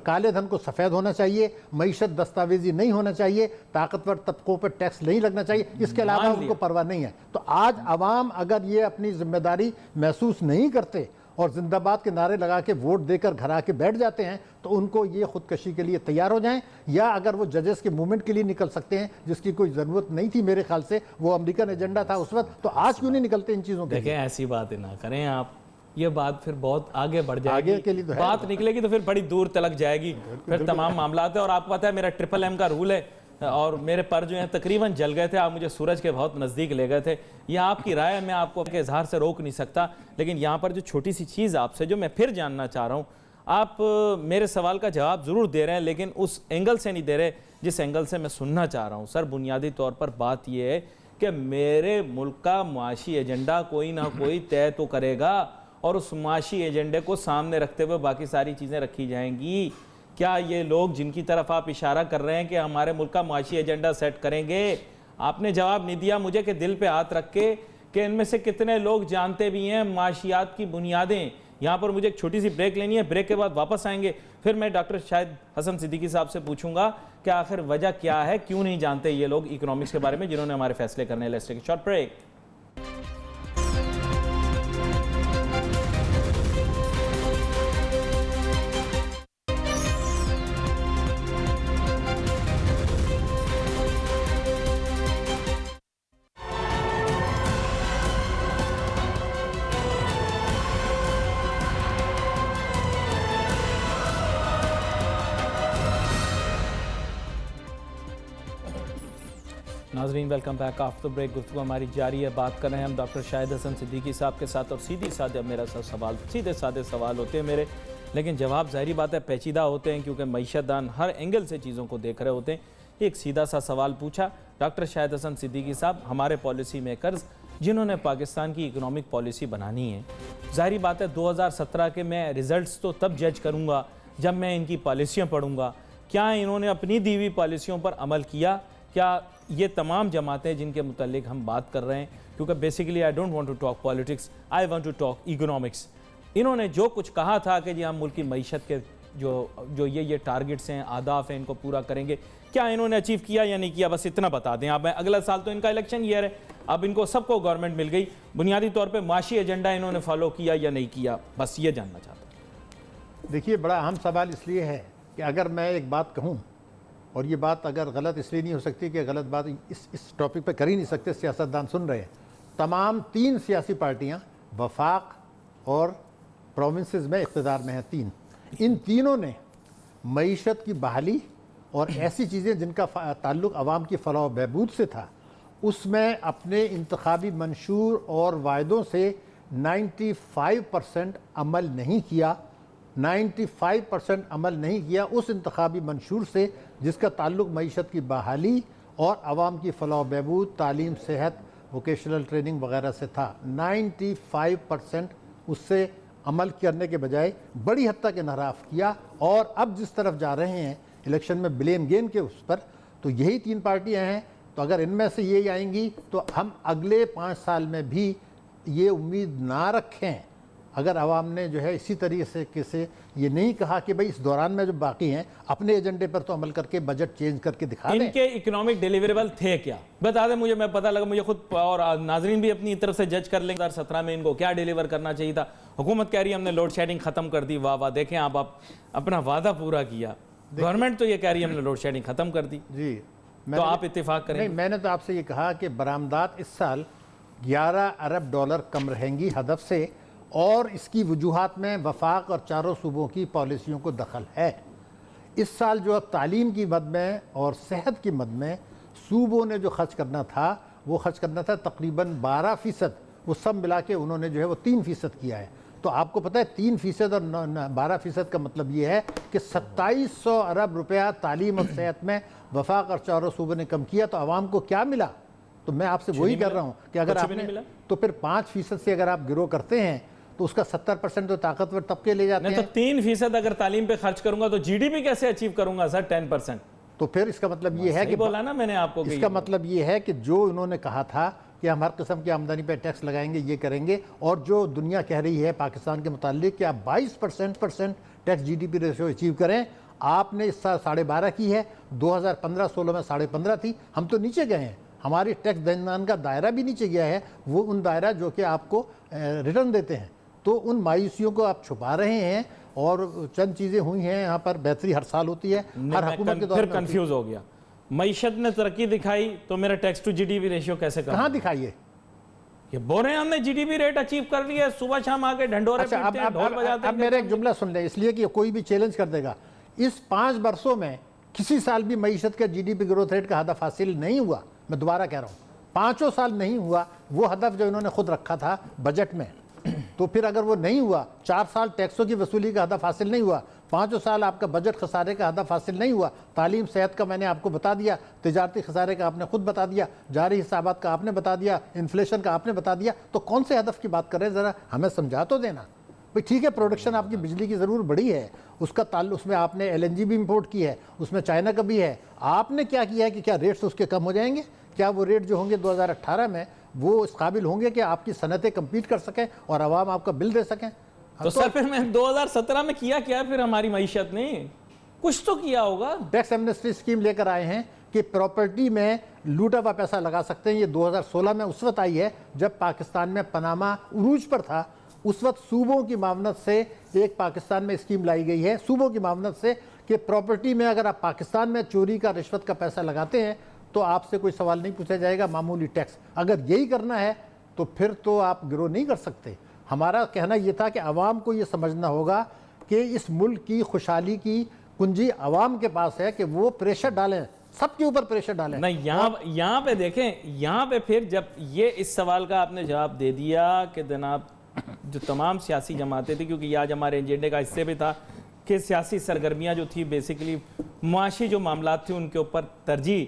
کالے دھن کو سفید ہونا چاہیے، معیشت دستاویزی نہیں ہونا چاہیے، طاقتور طبقوں پر ٹیکس نہیں لگنا چاہیے، اس کے علاوہ ان کو پرواہ نہیں ہے۔ تو آج عوام اگر یہ اپنی ذمہ داری محسوس نہیں کرتے اور زندہ باد کے نعرے لگا کے ووٹ دے کر گھر آ کے بیٹھ جاتے ہیں تو ان کو یہ خودکشی کے لیے تیار ہو جائیں، یا اگر وہ ججز کے موومنٹ کے لیے نکل سکتے ہیں جس کی کوئی ضرورت نہیں تھی میرے خیال سے، وہ امریکن ایجنڈا تھا اس وقت، تو آج کیوں نہیں نکلتے ان چیزوں کے لیے؟ دیکھیں ایسی باتیں نہ کریں آپ، یہ بات پھر بہت آگے بڑھ جائے آگے کے لیے تو گی، ہے، بات نکلے گی تو پھر بڑی دور تلک جائے گی، پھر تمام معاملات ہیں۔ اور آپ کو پتہ ہے میرا $MMM کا رول ہے، اور میرے پر جو ہیں تقریباً جل گئے تھے، آپ مجھے سورج کے بہت نزدیک لے گئے تھے، یہ آپ کی رائے میں آپ کو کے اظہار سے روک نہیں سکتا، لیکن یہاں پر جو چھوٹی سی چیز آپ سے جو میں پھر جاننا چاہ رہا ہوں، آپ میرے سوال کا جواب ضرور دے رہے ہیں لیکن اس اینگل سے نہیں دے رہے جس اینگل سے میں سننا چاہ رہا ہوں۔ سر بنیادی طور پر بات یہ ہے کہ میرے ملک کا معاشی ایجنڈا کوئی نہ کوئی طے تو کرے گا، اور اس معاشی ایجنڈے کو سامنے رکھتے ہوئے باقی ساری چیزیں رکھی جائیں گی۔ کیا یہ لوگ جن کی طرف آپ اشارہ کر رہے ہیں کہ ہمارے ملک کا معاشی ایجنڈا سیٹ کریں گے، آپ نے جواب نہیں دیا مجھے کہ دل پہ ہاتھ رکھ کے کہ ان میں سے کتنے لوگ جانتے بھی ہیں معاشیات کی بنیادیں؟ یہاں پر مجھے ایک چھوٹی سی بریک لینی ہے، بریک کے بعد واپس آئیں گے، پھر میں ڈاکٹر شاہد حسن صدیقی صاحب سے پوچھوں گا کہ آخر وجہ کیا ہے، کیوں نہیں جانتے یہ لوگ اکنامکس کے بارے میں جنہوں نے ہمارے فیصلے کرنے ہیں۔ Let's take a short break. ناظرین ویلکم بیک آفٹر بریک، گفتگو ہماری جاری ہے، بات کر رہے ہیں ہم ڈاکٹر شاہد حسن صدیقی صاحب کے ساتھ، اور سیدھے سادے سوال ہوتے ہیں میرے، لیکن جواب ظاہری بات ہے پیچیدہ ہوتے ہیں کیونکہ معیشت دان ہر اینگل سے چیزوں کو دیکھ رہے ہوتے ہیں۔ ایک سیدھا سا سوال پوچھا ڈاکٹر شاہد حسن صدیقی صاحب، ہمارے پالیسی میکرز جنہوں نے پاکستان کی اکنامک پالیسی بنانی ہے، ظاہری بات ہے 2017 کے میں ریزلٹس تو تب جج کروں گا جب میں ان کی پالیسیاں پڑھوں گا، کیا انہوں نے اپنی دی ہوئی پالیسیوں پر عمل کیا؟ کیا یہ تمام جماعتیں جن کے متعلق ہم بات کر رہے ہیں، کیونکہ basically I don't want to talk politics, I want to talk economics, انہوں نے جو کچھ کہا تھا کہ جی ہم ملک کی معیشت کے جو یہ ٹارگٹس ہیں، اہداف ہیں، ان کو پورا کریں گے، کیا انہوں نے اچیو کیا یا نہیں کیا؟ بس اتنا بتا دیں آپ۔ اگلا سال تو ان کا الیکشن ایئر ہے، اب ان کو سب کو گورنمنٹ مل گئی، بنیادی طور پہ معاشی ایجنڈا انہوں نے فالو کیا یا نہیں کیا؟ بس یہ جاننا چاہتا ہوں۔ دیکھیے بڑا اہم سوال اس لیے ہے کہ اگر میں ایک بات کہوں اور یہ بات اگر غلط اس لیے نہیں ہو سکتی کہ غلط بات اس ٹاپک پہ کر ہی نہیں سکتے، سیاستدان سن رہے ہیں، تمام 3 سیاسی پارٹیاں وفاق اور پروونسز میں اقتدار میں ہیں 3، ان تینوں نے معیشت کی بحالی اور ایسی چیزیں جن کا تعلق عوام کی فلاح و بہبود سے تھا اس میں اپنے انتخابی منشور اور وعدوں سے 95% عمل نہیں کیا، 95% عمل نہیں کیا اس انتخابی منشور سے جس کا تعلق معیشت کی بحالی اور عوام کی فلاح و بہبود، تعلیم، صحت، ووکیشنل ٹریننگ وغیرہ سے تھا۔ 95% اس سے عمل کرنے کے بجائے بڑی حد تک انحراف کیا، اور اب جس طرف جا رہے ہیں الیکشن میں بلیم گیم کے اس پر، تو یہی 3 پارٹیاں ہیں، تو اگر ان میں سے یہ آئیں گی تو ہم اگلے 5 سال میں بھی یہ امید نہ رکھیں، اگر عوام نے جو ہے اسی طریقے سے یہ نہیں کہا کہ بھئی اس دوران میں جو باقی ہیں اپنے ایجنڈے پر تو عمل کر کے بجٹ چینج کر کے دکھا دیں۔ ان کے اکنامک ڈیلیوریبل تھے کیا؟ بتا دیں مجھے، میں پتہ لگا، مجھے خود اور ناظرین بھی اپنی طرف سے جج کر لیں 2017 میں ان کو کیا ڈیلیور کرنا چاہیے تھا۔ حکومت کہہ رہی ہے ہم نے لوڈ شیڈنگ ختم کر دی، واہ واہ، دیکھیں آپ اپنا وعدہ پورا کیا۔ گورنمنٹ تو یہ کہہ رہی ہے ہم نے لوڈ شیڈنگ ختم کر دی، جی تو آپ اتفاق کریں؟ نہیں، میں نے تو آپ سے یہ کہا کہ برآمدات اس سال 11 ارب ڈالر کم رہیں گی ہدف سے، اور اس کی وجوہات میں وفاق اور چاروں صوبوں کی پالیسیوں کو دخل ہے۔ اس سال جو اب تعلیم کی مد میں اور صحت کی مد میں صوبوں نے جو خرچ کرنا تھا وہ خرچ کرنا تھا تقریباً 12%، وہ سب ملا کے انہوں نے جو ہے وہ 3% کیا ہے۔ تو آپ کو پتہ ہے 3% اور 12% کا مطلب یہ ہے کہ 2700 ارب روپیہ تعلیم اور صحت میں وفاق اور چاروں صوبوں نے کم کیا، تو عوام کو کیا ملا؟ تو میں آپ سے وہی کر رہا ہوں کہ اگر آپ نے تو پھر 5% سے اگر آپ گرو کرتے ہیں تو اس کا 70% تو طاقتور طبقے لے جاتے ہیں۔ تو 3% اگر تعلیم پہ خرچ کروں گا تو جی ڈی پی کیسے اچیو کروں گا سر 10%؟ تو پھر اس کا مطلب یہ ہے کہ بولا نا میں نے آپ کو، اس کا مطلب یہ ہے کہ جو انہوں نے کہا تھا کہ ہم ہر قسم کی آمدنی پہ ٹیکس لگائیں گے، یہ کریں گے، اور جو دنیا کہہ رہی ہے پاکستان کے متعلق کہ آپ 22% tax G D P ratio achieve کریں، آپ نے اس سال 12.5 کی ہے، 2015-16 میں 15.5 تھی، ہم تو نیچے گئے ہیں، ہماری ٹیکس دہندگان کا دائرہ بھی نیچے گیا ہے، وہ ان دائرہ جو کہ آپ کو ریٹرن دیتے ہیں۔ تو ان مایوسیوں کو آپ چھپا رہے ہیں، اور چند چیزیں ہوئی ہیں یہاں پر، بہتری ہر سال ہوتی ہے، ہر حکومت کے دور میں پھر کنفیوز ہو گیا۔ معیشت نے ترقی دکھائی تو میرا tax to G D P ratio کیسے کہاں دکھائیے؟ یہ بول رہے ہیں ہم نے G D P rate achieve کر لیا ہے، صبح شام آگے ڈھنڈورے پیٹتے ہیں، ڈھول بجاتے ہیں۔ اب میرا ایک جملہ سن لیں، اس لیے کہ کوئی بھی چیلنج کر دے گا، اس 5 برسوں میں کسی سال بھی معیشت کا G D P growth rate کا ہدف حاصل نہیں ہوا، میں دوبارہ کہہ رہا ہوں 5 سال نہیں ہوا وہ ہدف جو انہوں نے خود رکھا تھا بجٹ میں۔ تو پھر اگر وہ نہیں ہوا، 4 سال ٹیکسوں کی وصولی کا ہدف حاصل نہیں ہوا، 5 سال آپ کا بجٹ خسارے کا ہدف حاصل نہیں ہوا، تعلیم صحت کا میں نے آپ کو بتا دیا، تجارتی خسارے کا آپ نے خود بتا دیا، جاری حسابات کا آپ نے بتا دیا، انفلیشن کا آپ نے بتا دیا، تو کون سے ہدف کی بات کر رہے ہیں؟ ذرا ہمیں سمجھا تو دینا۔ بھئی ٹھیک ہے، پروڈکشن آپ کی بجلی کی ضرور بڑی ہے، اس کا تعلق، اس میں آپ نے ایل این جی بھی امپورٹ کی ہے، اس میں چائنا کا بھی ہے، آپ نے کیا کیا ہے کہ کیا ریٹس اس کے کم ہو جائیں گے؟ کیا وہ ریٹ جو ہوں گے 2018 میں وہ اس قابل ہوں گے کہ آپ کی صنعتیں کمپیٹ کر سکیں اور عوام آپ کا بل دے سکیں؟ تو سر پھر میں 2017 میں کیا پھر ہماری معیشت نے کچھ تو کیا ہوگا۔ ٹیکس ایمنسٹی اسکیم لے کر آئے ہیں کہ پراپرٹی میں لوٹا ہوا پیسہ لگا سکتے ہیں، یہ 2016 میں اس وقت آئی ہے جب پاکستان میں پاناما عروج پر تھا، اس وقت صوبوں کی معاونت سے ایک پاکستان میں اسکیم لائی گئی ہے، صوبوں کی معاونت سے، کہ پراپرٹی میں اگر آپ پاکستان میں چوری کا، رشوت کا پیسہ لگاتے ہیں تو آپ سے کوئی سوال نہیں پوچھا جائے گا، معمولی ٹیکس۔ اگر یہی کرنا ہے تو پھر تو آپ گرو نہیں کر سکتے۔ ہمارا کہنا یہ تھا کہ عوام کو یہ سمجھنا ہوگا کہ اس ملک کی خوشحالی کی کنجی عوام کے پاس ہے، کہ وہ پریشر ڈالیں، سب کے اوپر پریشر ڈالیں۔ نہیں، یہاں پہ دیکھیں، یہاں پہ پھر جب یہ اس سوال کا آپ نے جواب دے دیا کہ جناب جو تمام سیاسی جماعتیں تھیں، کیونکہ یہ آج ہمارے ایجنڈے کا حصے بھی تھا کہ سیاسی سرگرمیاں جو تھی بیسیکلی معاشی جو معاملات تھے ان کے اوپر ترجیح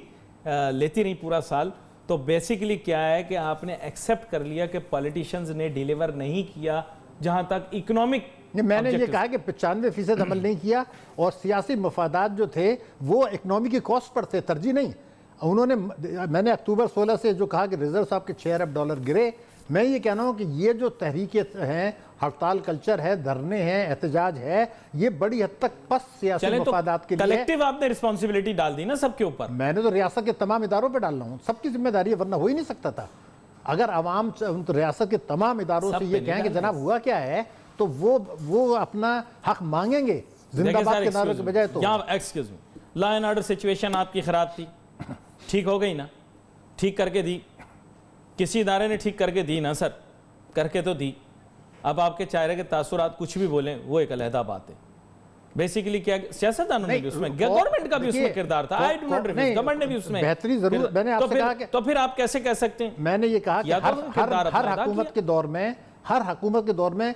لیتی رہی پورا سال، تو بیسیکلی کیا ہے کہ آپ نے ایکسیپٹ کر لیا کہ پالیٹیشنز نے ڈیلیور نہیں کیا جہاں تک اکنامک۔ میں نے یہ کہا کہ 95% عمل نہیں کیا، اور سیاسی مفادات جو تھے وہ اکنامی کی کاسٹ پر تھے، ترجیح نہیں۔ انہوں نے، میں نے اکتوبر 16 سے جو کہا کہ ریزرو آپ کے 6 ارب ڈالر گرے، میں یہ کہنا ہوں کہ یہ جو تحریکیں ہیں، ہڑتال کلچر ہے، دھرنے ہیں، احتجاج ہے، یہ بڑی حد تک پس سیاسی مفادات کے لیے کلیکٹیو آپ نے رسپانسبلٹی ڈال دی نا سب کے اوپر۔ میں نے تو ریاست کے تمام اداروں پہ ڈال رہا ہوں، سب کی ذمہ داری ہے، ورنہ ہو ہی نہیں سکتا تھا۔ اگر عوام ریاست کے تمام اداروں سے یہ کہیں کہ جناب ہوا کیا ہے، تو وہ اپنا حق مانگیں گے، زندہ باد کے نعرے کے بجائے۔ تو یہاں excuse me, law and order situation آپ کی خراب تھی, ٹھیک ہو گئی نا, ٹھیک کر کے دی, کسی ادارے نے ٹھیک کر کے دی نا سر, کر کے تو دی. اب آپ کے چہرے کے تاثرات کچھ بھی بولیں وہ ایک علیحدہ بات ہے. بیسیکلی کیا سیاستدانوں نے بھی اس میں, گورنمنٹ کا بھی اس میں کردار تھا, I do not refuse, government نے بھی اس میں بہتری ضرور. میں نے آپ سے کہا کہ تو پھر آپ کیسے کہہ سکتے ہیں, میں نے یہ کہا کہ ہر حکومت کے دور میں, ہر حکومت کے دور میں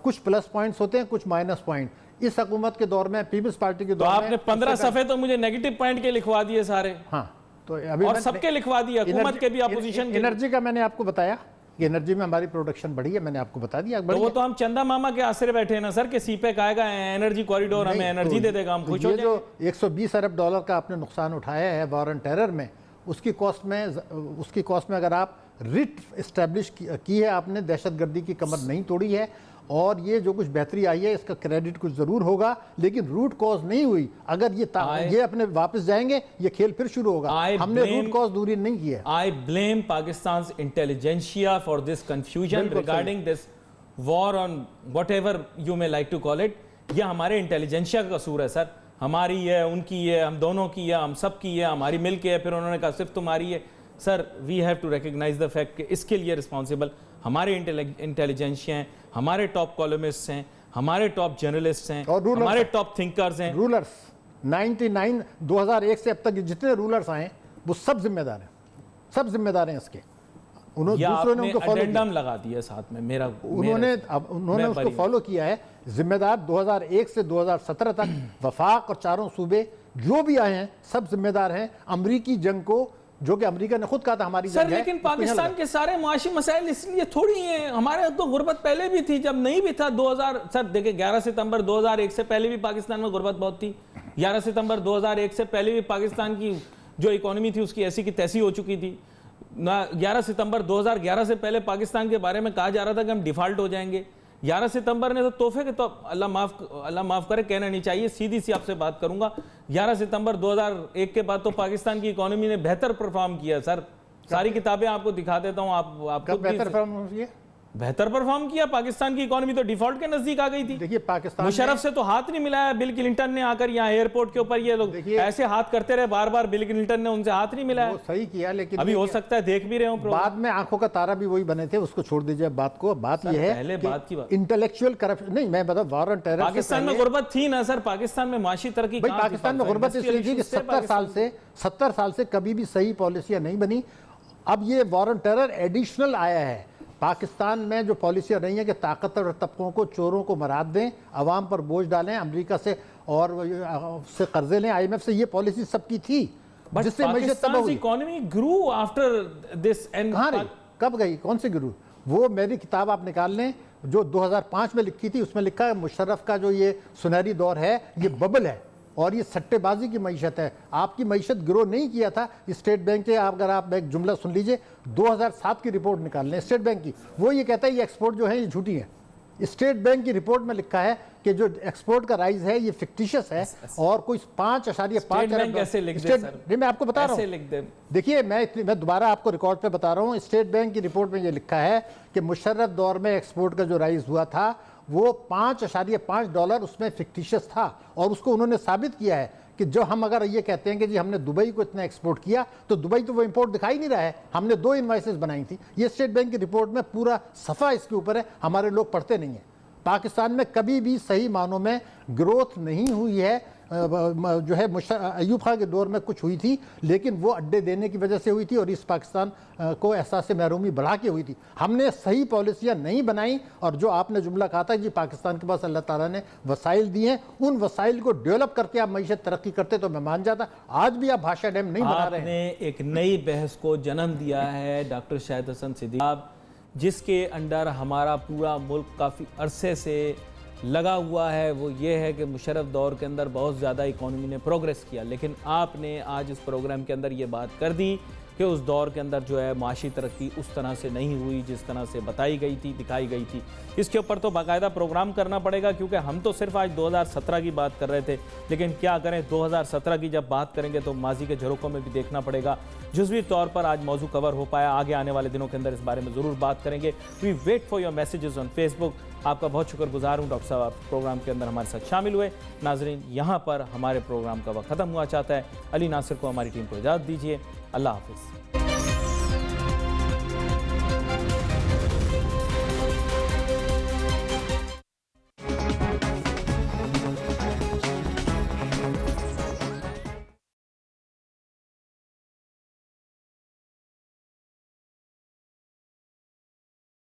کچھ پلس پوائنٹس ہوتے ہیں, کچھ مائنس پوائنٹ. اس حکومت کے دور میں پیپلز پارٹی کے دور میں آپ نے 15 صفحے تو مجھے نیگیٹو پوائنٹ کے لکھوا دیے سارے. ہاں تو ابھی اور سب کے لکھوا دیے, حکومت کے بھی اپوزیشن کے. انرجی کا میں نے آپ کو بتایا کہ انرجی میں ہماری پروڈکشن بڑھی ہے, میں نے آپ کو بتا دیا. تو وہ تو ہم چندہ ماما کے آسرے بیٹھے ہیں نا سر, کہ سی پیک آئے گا انرجی کوریڈور ہمیں انرجی دے دے گا, ہم خوش ہو جائیں. جو 120 ارب ڈالر کا آپ نے نقصان اٹھایا ہے وار اینڈ ٹیرر میں, اس کی کاسٹ میں اگر آپ ریٹ اسٹیبلش کی ہے آپ نے, دہشت گردی کی کمر نہیں توڑی ہے, اور یہ جو کچھ بہتری آئی ہے اس کا کریڈٹ کچھ ضرور ہوگا, لیکن روٹ کاز نہیں ہوئی. اگر یہ اپنے واپس جائیں گے یہ کھیل پھر شروع ہوگا. ہم نے روٹ کاز دوری نہیں کی ہے. I blame Pakistan's intelligentsia for this confusion regarding this war on whatever you may like to call it. یہ ہمارے انٹیلیجنشیا کا قصور ہے سر, ہماری ہے, ان کی ہے, ہم دونوں کی ہے, ہم سب کی ہے, ہماری مل کے ہے. پھر انہوں نے کہا صرف تمہاری ہے. Sir we have to recognise the fact کہ اس کے لیے رسپانسبل ہمارے انٹیلیجنشیا ہیں, ہمارے ٹاپ کالمسٹس ہیں, ہمارے ٹاپ جرنلسٹس ہیں, ہمارے ٹاپ تھنکرز ہیں. رولرز 2001 سے اب تک جتنے رولرز آئے وہ سب ذمہ دار ہیں, سب ذمہ دار ہیں اس کے. دوسروں نے ان کو ایڈنڈم لگا دیا ساتھ میں, انہوں نے اس کو فالو کیا ہے. ذمہ دار 2001 سے 2017 تک وفاق اور چاروں صوبے جو بھی آئے ہیں سب ذمہ دار ہیں امریکی جنگ کو, جو کہ امریکہ نے خود کہا تھا ہماری سر. لیکن پاکستان کے سارے معاشی مسائل اس لیے تھوڑی ہیں, ہمارے تو غربت پہلے بھی تھی, جب نہیں بھی تھا 2000. سر دیکھیں 11 ستمبر 2001 سے پہلے بھی پاکستان میں غربت بہت تھی. 11 ستمبر 2001 سے پہلے بھی پاکستان کی جو اکانومی تھی اس کی ایسی کی تیسی ہو چکی تھی. 11 ستمبر 2011 سے پہلے پاکستان کے بارے میں کہا جا رہا تھا کہ ہم ڈیفالٹ ہو جائیں گے. 11 ستمبر نے تو تحفے کے تو اللہ معاف کرے کہنا نہیں چاہیے, سیدھی سی آپ سے بات کروں گا, 11 ستمبر 2001 کے بعد تو پاکستان کی اکانومی نے بہتر پرفارم کیا سر. ساری کتابیں آپ کو دکھا دیتا ہوں, آپ کو بہتر پرفارم کیا. پاکستان کی اکانومی تو ڈیفالٹ کے نزدیک آ گئی تھی. دیکھیے پاکستان مشرف سے تو ہاتھ نہیں ملایا, بل کلنٹن نے آ کر یہاں ایئرپورٹ کے اوپر یہ لوگ ایسے ہاتھ کرتے رہے بار بار, بل کلنٹن نے ان سے ہاتھ نہیں ملایا. وہ صحیح کیا, لیکن ابھی ہو سکتا ہے دیکھ بھی رہے ہوں بعد میں آنکھوں کا تارا بھی وہی بنے تھے, اس کو چھوڑ دیجئے بات کو. بات یہ ہے کہ انٹلیکچوئل کرپشن نہیں, میں بتا وار اینڈ ٹیرر پاکستان میں غربت تھی نا سر, پاکستان میں معاشی ترقی بھائی پاکستان میں غربت اس لیے تھی کہ 70 سال سے کبھی بھی صحیح پالیسیاں نہیں بنی. اب یہ وار اینڈ ٹیرر ایڈیشنل آیا ہے. پاکستان میں جو پالیسیاں رہی ہیں کہ طاقتور طبقوں کو, چوروں کو مراد دیں, عوام پر بوجھ ڈالیں, امریکہ سے اور سے قرضے لیں, IMF سے, یہ پالیسی سب کی تھی جس سے معیشت تباہ ہوئی. Economy grow after this. کہاں رہی, کب گئی, کون سی گرو؟ وہ میری کتاب آپ نکال لیں جو 2005 میں لکھی تھی, اس میں لکھا ہے مشرف کا جو یہ سنہری دور ہے یہ ببل ہے اور یہ سٹے بازی کی معیشت ہے. آپ کی معیشت گرو نہیں کیا تھا. اسٹیٹ بینک کے اگر آپ ایک جملہ سن لیجئے, 2007 کی رپورٹ نکال لیں اسٹیٹ بینک کی, وہ یہ کہتا ہے یہ ایکسپورٹ جو ہے یہ جھوٹی ہے. اسٹیٹ بینک کی رپورٹ میں لکھا ہے کہ جو ایکسپورٹ کا رائز ہے یہ فکٹیشس ہے اور کوئی 5.5 ارب. میں آپ کو بتا رہا ہوں, دیکھیے میں دوبارہ آپ کو ریکارڈ پہ بتا رہا ہوں. اسٹیٹ بینک کی رپورٹ میں یہ لکھا ہے کہ مشرف دور میں ایکسپورٹ کا جو رائز ہوا تھا وہ $5.5 اس میں فکٹیشس تھا, اور اس کو انہوں نے ثابت کیا ہے کہ جو ہم اگر یہ کہتے ہیں کہ جی ہم نے دبئی کو اتنا ایکسپورٹ کیا, تو دبئی تو وہ امپورٹ دکھائی نہیں رہا ہے. ہم نے 2 انوائسز بنائی تھی. یہ اسٹیٹ بینک کی رپورٹ میں پورا صفحہ اس کے اوپر ہے, ہمارے لوگ پڑھتے نہیں ہیں. پاکستان میں کبھی بھی صحیح معنوں میں گروتھ نہیں ہوئی ہے. جو ہے ایوب خان کے دور میں کچھ ہوئی تھی, لیکن وہ اڈے دینے کی وجہ سے ہوئی تھی اور اس پاکستان کو احساس محرومی بڑھا کے ہوئی تھی. ہم نے صحیح پالیسیاں نہیں بنائیں, اور جو آپ نے جملہ کہا تھا جی پاکستان کے پاس اللہ تعالیٰ نے وسائل دیے ہیں, ان وسائل کو ڈیولپ کر کے آپ معیشت ترقی کرتے تو میں مان جاتا. آج بھی آپ بھاشا ڈیم نہیں بنا رہے ہیں. آپ نے ایک نئی بحث کو جنم دیا ہے ڈاکٹر شاہد حسن صدیق, جس کے انڈر ہمارا پورا ملک کافی عرصے سے لگا ہوا ہے. وہ یہ ہے کہ مشرف دور کے اندر بہت زیادہ اکانومی نے پروگریس کیا, لیکن آپ نے آج اس پروگرام کے اندر یہ بات کر دی کہ اس دور کے اندر جو ہے معاشی ترقی اس طرح سے نہیں ہوئی جس طرح سے بتائی گئی تھی, دکھائی گئی تھی. اس کے اوپر تو باقاعدہ پروگرام کرنا پڑے گا, کیونکہ ہم تو صرف آج 2017 کی بات کر رہے تھے, لیکن کیا کریں 2017 کی جب بات کریں گے تو ماضی کے جھروکوں میں بھی دیکھنا پڑے گا. جزوی طور پر آج موضوع کور ہو پایا, آگے آنے والے دنوں کے اندر اس بارے میں ضرور بات کریں گے. We wait for your messages on Facebook. آپ کا بہت شکر گزار ہوں ڈاکٹر صاحب، آپ پروگرام کے اندر ہمارے ساتھ شامل ہوئے۔ ناظرین، یہاں پر ہمارے پروگرام کا وقت ختم ہوا چاہتا ہے۔ علی ناصر کو، ہماری ٹیم کو اجازت دیجیے۔ اللہ حافظ۔